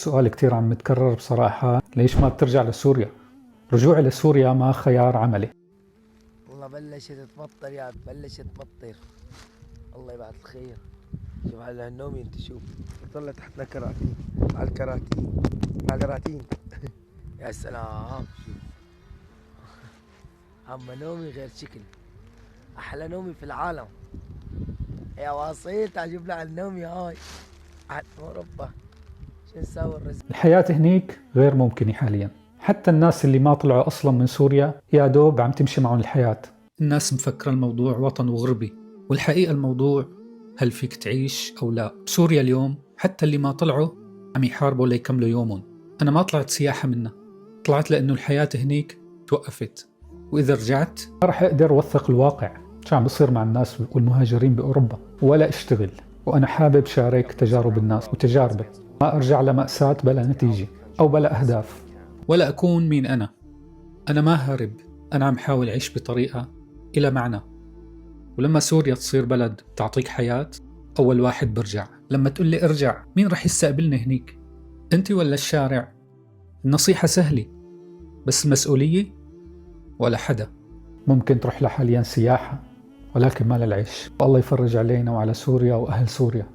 سؤال كتير عم متكرر بصراحة، ليش ما بترجع لسوريا؟ رجوعي لسوريا ما خيار عملي. والله بلشت تمطر يا بلشت تمطر. الله يبعث الخير. شوف على النومي انت شوف طلع تحتنا كراتين على الكراتين على الكراتين. يا سلام شوف. اما نومي غير شكل، احلى نومي في العالم. يا واصيل تعال جيب لي على النومي هاي على اوروبا. شو نسوي الرزق. الحياة هنيك غير ممكنة حاليا، حتى الناس اللي ما طلعوا أصلا من سوريا يا دوب عم تمشي معهم الحياة. الناس مفكرة الموضوع وطن وغربي، والحقيقة الموضوع هل فيك تعيش أو لا. بسوريا اليوم حتى اللي ما طلعوا عم يحاربوا ليكملوا يومهم. أنا ما طلعت سياحة منها، طلعت لأنه الحياة هنيك توقفت، وإذا رجعت ما رح أقدر أوثق الواقع شو عم بصير مع الناس والمهاجرين بأوروبا، ولا أشتغل. وأنا حابب شارك تجارب الناس وتجاربي، ما أرجع لمأساة بلا نتيجة أو بلا أهداف، ولا أكون مين أنا ما هارب، أنا عم حاول أعيش بطريقة إلى معنى. ولما سوريا تصير بلد تعطيك حياة، أول واحد برجع. لما تقول لي ارجع، مين رح يستقبلني هنيك؟ أنت ولا الشارع؟ النصيحة سهلة، بس المسؤولية ولا حدا. ممكن تروح لحاليا سياحة، ولكن ما للعيش. والله يفرج علينا وعلى سوريا وأهل سوريا.